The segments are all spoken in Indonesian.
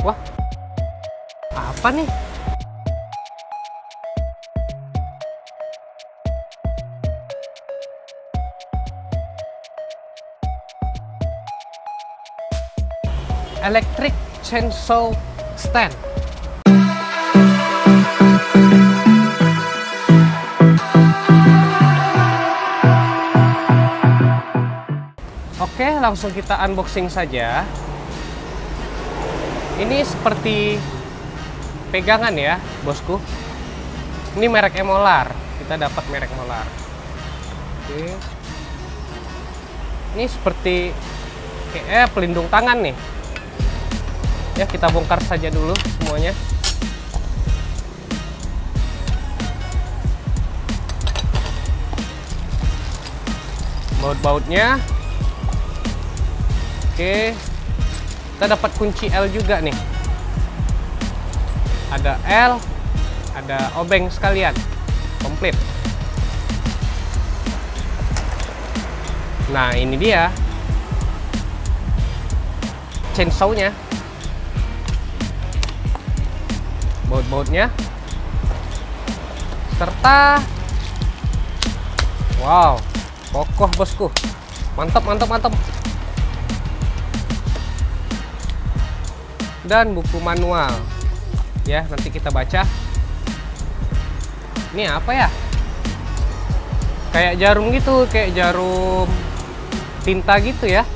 Wah, apa nih? Electric chainsaw stand. Oke, langsung kita unboxing saja. Ini seperti pegangan ya, bosku. Ini merek Emolar. Kita dapat merek Emolar. Oke. Ini seperti kayak pelindung tangan nih. Ya, kita bongkar saja dulu semuanya. Baut-bautnya. Oke, kita dapat kunci L juga nih. Ada L, ada obeng sekalian, komplit. Nah, ini dia chainsaw-nya, baut-bautnya, serta wow, kokoh bosku, mantap, mantap, mantap. Dan buku manual ya, nanti kita baca. Ini apa ya, kayak jarum gitu, kayak jarum tinta gitu ya.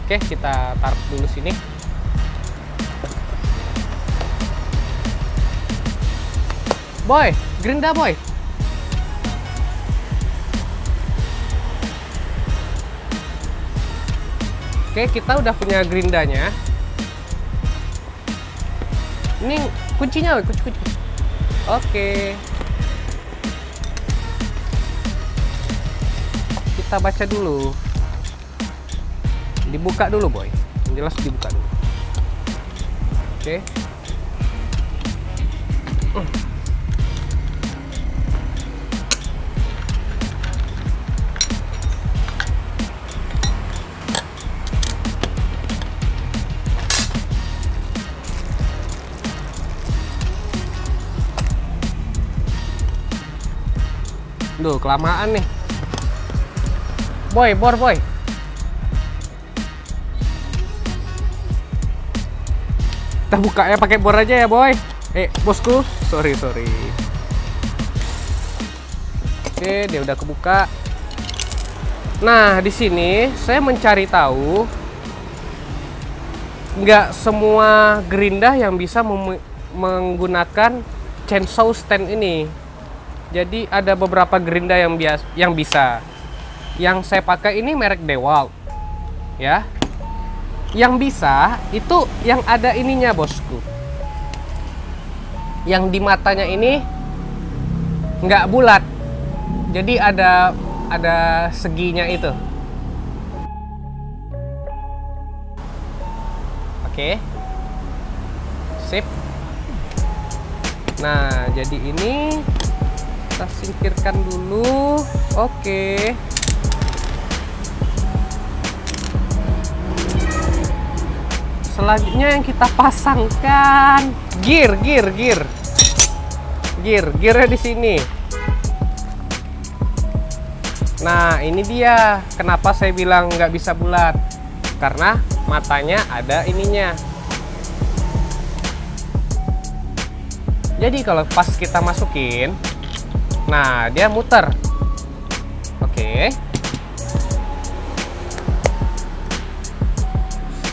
Oke, kita taruh dulu sini. Boy, gerinda boy. Oke, kita udah punya gerindanya. Ini kuncinya, kunci. Oke. Kita baca dulu. Dibuka dulu, boy. Yang jelas dibuka dulu. Oke. Duh, kelamaan nih. Boy, boy. Kita buka ya pakai bor aja ya, boy. Bosku, sorry. Oke, dia udah kebuka. Nah, di sini saya mencari tahu, nggak semua gerinda yang bisa menggunakan chainsaw stand ini. Jadi ada beberapa gerinda yang bisa. Yang saya pakai ini merek DeWalt, ya. Yang bisa itu yang ada ininya, bosku. Yang di matanya ini nggak bulat, jadi ada seginya itu. Oke, sip. Nah, jadi ini kita singkirkan dulu. Oke. Selanjutnya yang kita pasangkan gearnya di sini. Nah, ini dia kenapa saya bilang nggak bisa bulat, karena matanya ada ininya. Jadi kalau pas kita masukin, nah dia muter. Oke.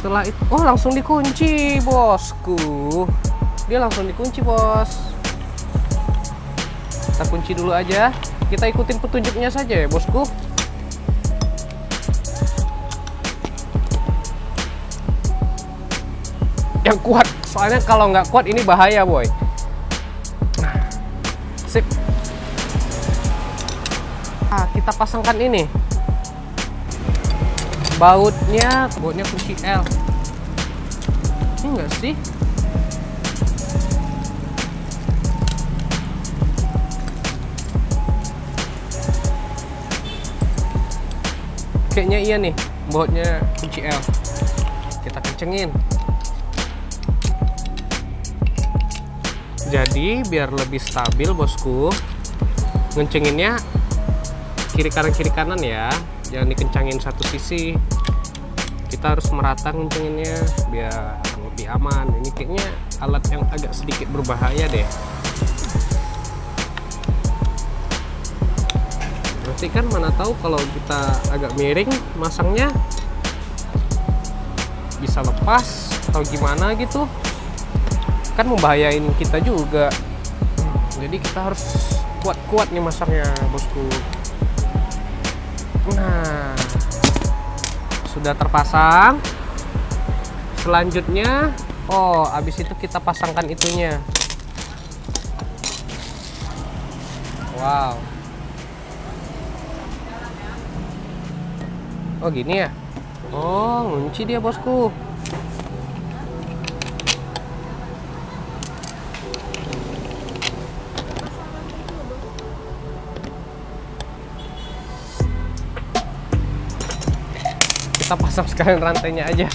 Setelah itu, oh langsung dikunci, bosku. Dia langsung dikunci, bos. Kita kunci dulu aja. Kita ikutin petunjuknya saja ya, bosku. Yang kuat, soalnya kalau nggak kuat ini bahaya, boy. Nah, sip. Nah, kita pasangkan ini. Bautnya kunci L. Ini enggak sih? Kayaknya iya nih, bautnya kunci L. Kita kencengin. Jadi biar lebih stabil bosku, ngencenginnya kiri kanan ya, jangan dikencangin satu sisi. Kita harus merata ngencenginnya biar lebih aman. Ini kayaknya alat yang agak sedikit berbahaya deh. Nanti kan mana tahu kalau kita agak miring masangnya bisa lepas atau gimana gitu, kan membahayain kita juga. Jadi kita harus kuat-kuat nih masangnya bosku. Nah, sudah terpasang. Selanjutnya, habis itu kita pasangkan itunya. Wow. Oh gini ya? Oh, ngunci dia bosku. Kita pasang sekalian rantainya aja.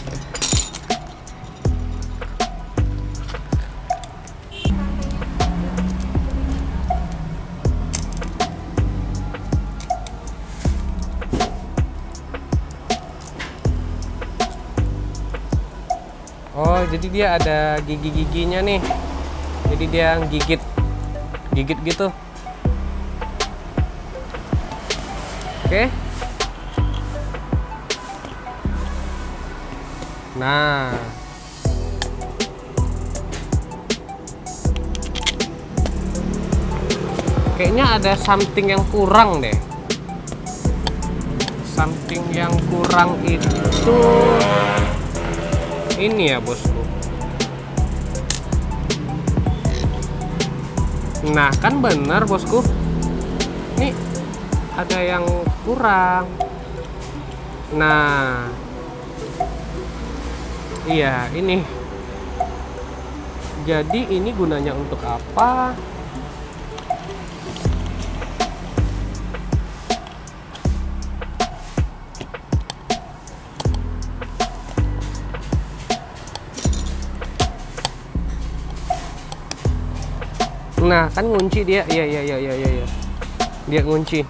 Oh, jadi dia ada gigi-giginya nih. Jadi dia gigit gitu. Oke. Nah, kayaknya ada something yang kurang deh. Something yang kurang itu ini ya bosku. Nah, kan bener bosku. Nih ada yang kurang. Nah, iya ini. Jadi ini gunanya untuk apa? Nah, kan ngunci dia. Iya. Dia ngunci.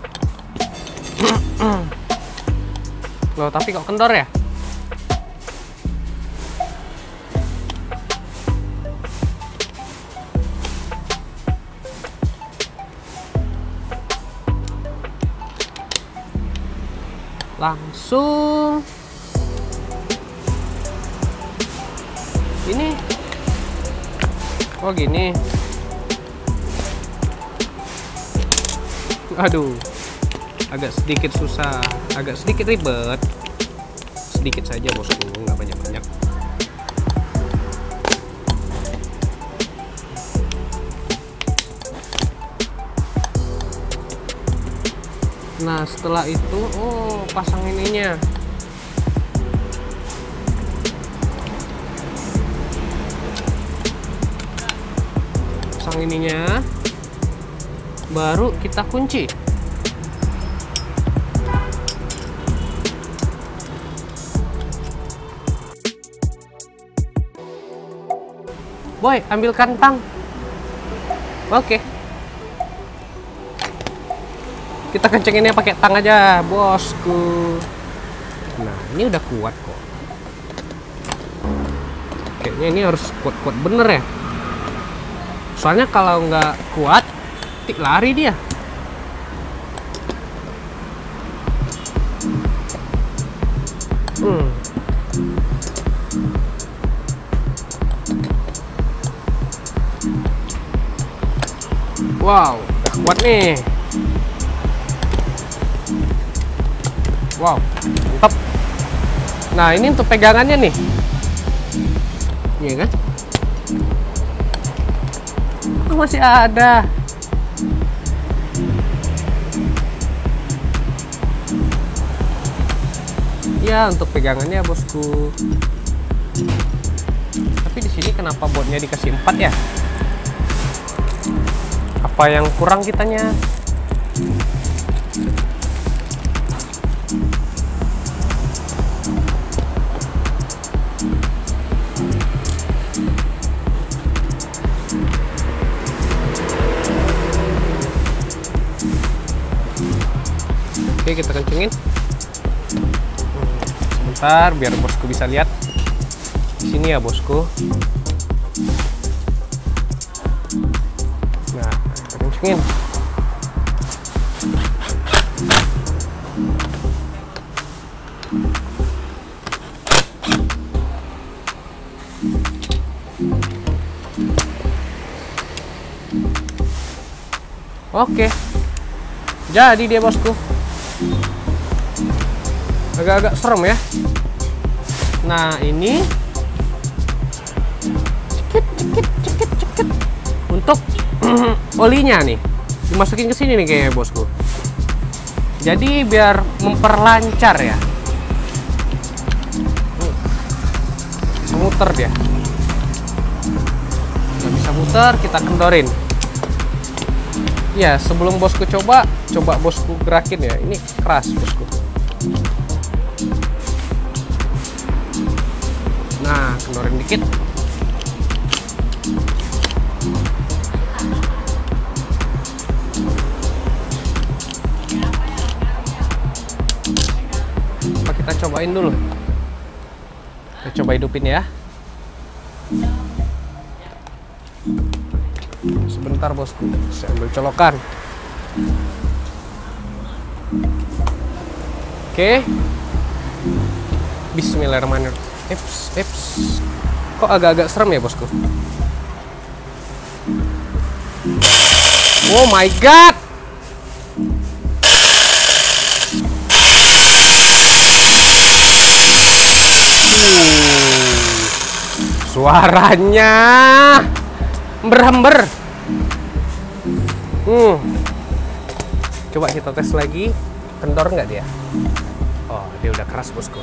Loh, tapi kok kendor ya? Langsung ini. Oh gini. Aduh, agak sedikit susah, agak sedikit ribet. Sedikit saja bosku, nggak banyak-banyak. Nah, setelah itu, pasang ininya. Pasang ininya. Baru kita kunci. Boy, ambilkan tang. Oke. Kita kencenginnya pakai tang aja, bosku. Nah, ini udah kuat kok. Kayaknya ini harus kuat-kuat bener ya. Soalnya kalau nggak kuat, lari dia. Wow, udah kuat nih. Wow, mantap. Nah, ini untuk pegangannya nih. Iya kan? Oh, masih ada. Ya, untuk pegangannya bosku. Tapi di sini kenapa botnya dikasih 4 ya? Apa yang kurang kitanya? Oke, kita kencengin. Sebentar, biar bosku bisa lihat. Di sini ya, bosku. Nah, kita kencengin. Oke, jadi dia bosku. Agak-agak serem ya. Nah ini cekit untuk olinya nih dimasukin ke sini nih kayaknya bosku. Jadi biar memperlancar ya. Bisa muter dia. Nggak bisa muter, kita kendorin. Ya, sebelum bosku coba bosku gerakin ya. Ini keras bosku. Nah, kendorin dikit. Coba kita cobain dulu. Kita coba hidupin ya. Sebentar bosku, saya ambil colokan. Oke. Bismillahirrahmanirrahim. Eps. Kok agak-agak serem ya bosku? Oh my god. Suaranya berhember. Coba kita tes lagi. Kendor nggak dia? Oh, dia udah keras bosku.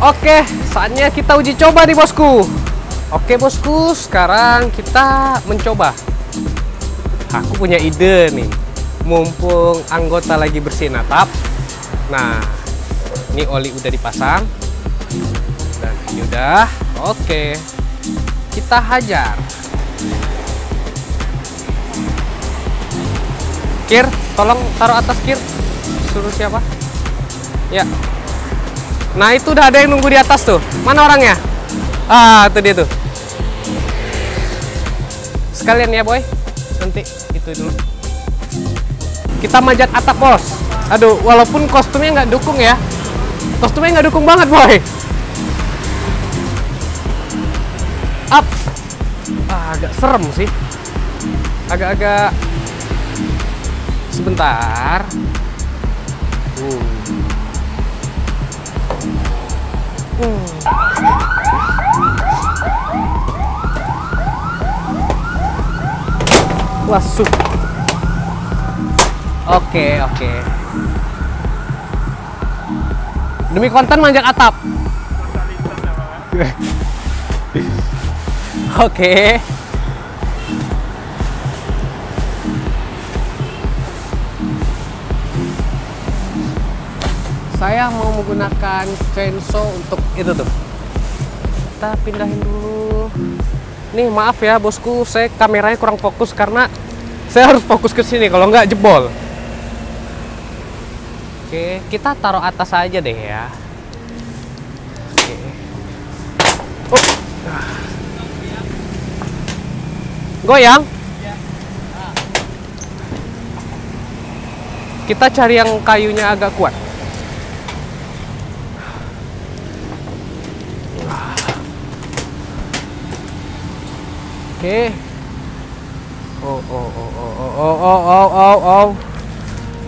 Oke, saatnya kita uji coba nih bosku. Oke bosku, sekarang kita mencoba. Aku punya ide nih. Mumpung anggota lagi bersihin atap. Nah, ini oli udah dipasang. Dan ini udah. Oke, kita hajar. Kir, tolong taruh atas Kir. Suruh siapa? Ya. Nah itu udah ada yang nunggu di atas tuh. Mana orangnya? Ah, itu dia tuh. Sekalian ya boy. Nanti itu dulu. Kita manjat atap bos. Aduh, walaupun kostumnya nggak dukung ya. Kostumnya nggak dukung banget boy. Up. Ah, agak serem sih. Agak-agak. Sebentar. Wasuh. Oke. Demi konten manjat atap. Oke. Saya mau menggunakan chainsaw untuk itu tuh. Kita pindahin dulu. Nih maaf ya bosku, saya kameranya kurang fokus karena saya harus fokus ke sini, kalau nggak jebol. Oke, kita taruh atas aja deh ya. Oke. Oh. Goyang. Kita cari yang kayunya agak kuat. Oke. Oh.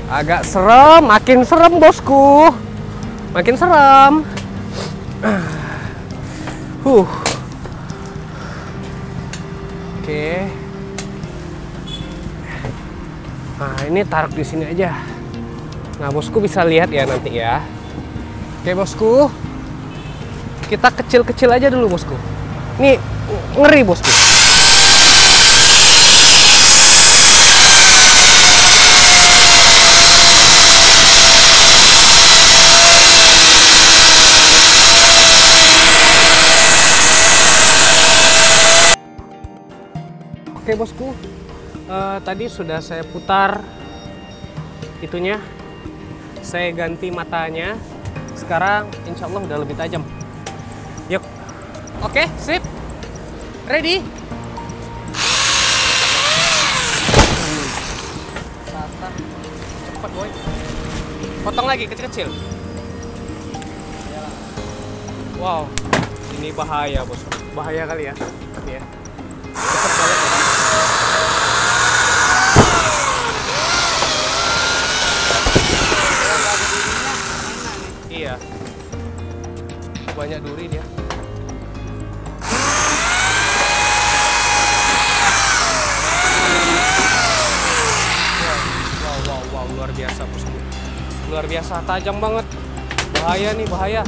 Agak serem, makin serem bosku. Makin serem. Oke. Nah, ini taruh di sini aja. Nah, bosku bisa lihat ya nanti ya. Oke, bosku. Kita kecil-kecil aja dulu, bosku. Nih, ngeri, bosku. Oke bosku, tadi sudah saya putar itunya saya ganti matanya. Sekarang insya Allah udah lebih tajam. Yuk. Oke, sip. Ready? Cepat, boy. Potong lagi kecil-kecil. Wow, ini bahaya, bos. Bahaya kali ya. Ini ya. Cepat banget. Iya. Banyak duri dia. Wow, luar biasa, bosku. Luar biasa, tajam banget. Bahaya nih, bahaya.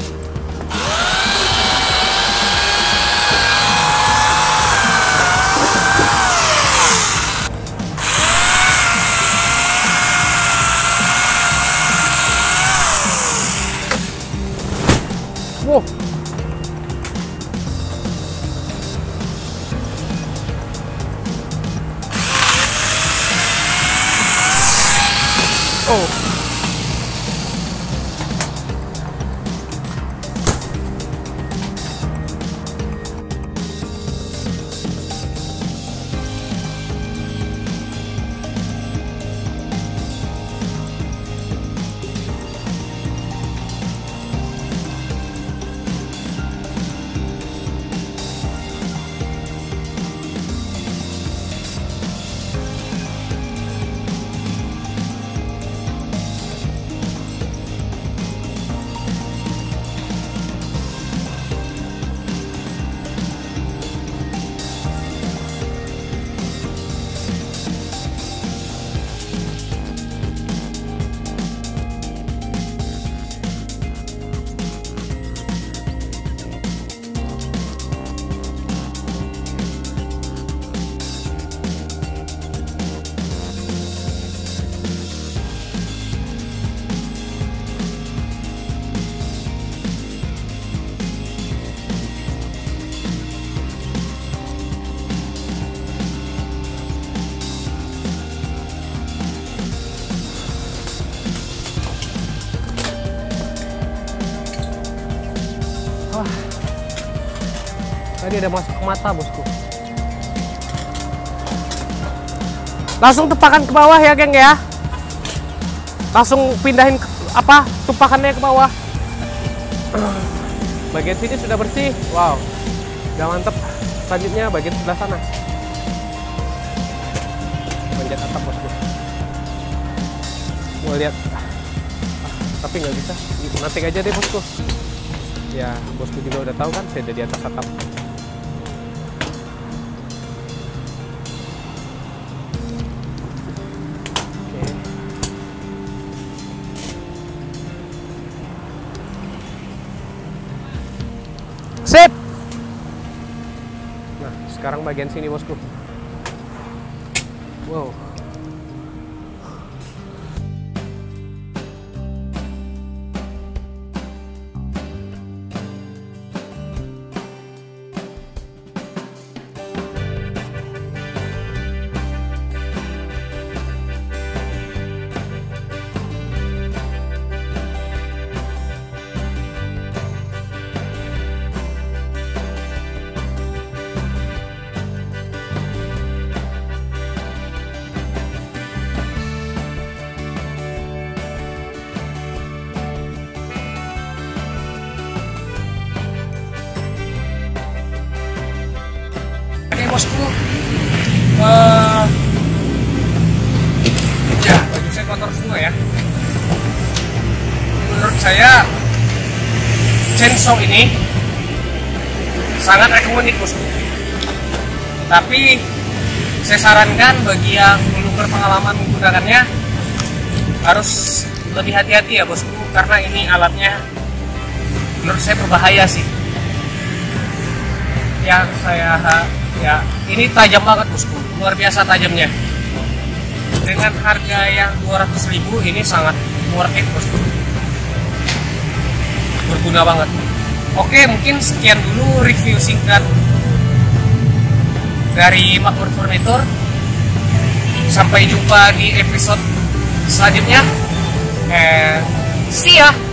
Wow. Oh. Tadi ada masuk ke mata, bosku. Langsung tepakan ke bawah ya, geng ya. Langsung pindahin tumpakannya ke bawah. Bagian sini sudah bersih. Wow. Udah mantep. Selanjutnya bagian sebelah sana. Manjat atap, bosku. Mau lihat. Tapi nggak bisa. Nanti aja deh, bosku. Ya, bosku juga udah tahu kan saya ada di atas atap. Sip. Nah, sekarang bagian sini, bosku. Wow. Bosku, ya baju saya kotor semua ya. Menurut saya chainsaw ini sangat rekomendasi, bosku. Tapi saya sarankan bagi yang belum berpengalaman menggunakannya harus lebih hati-hati ya, bosku, karena ini alatnya menurut saya berbahaya sih. Yang saya ya, ini tajam banget, bosku, luar biasa tajamnya. Dengan harga yang 200.000 ini sangat worth it, bosku. Berguna banget. Oke, mungkin sekian dulu review singkat dari Makmur Furniture. Sampai jumpa di episode selanjutnya. See ya.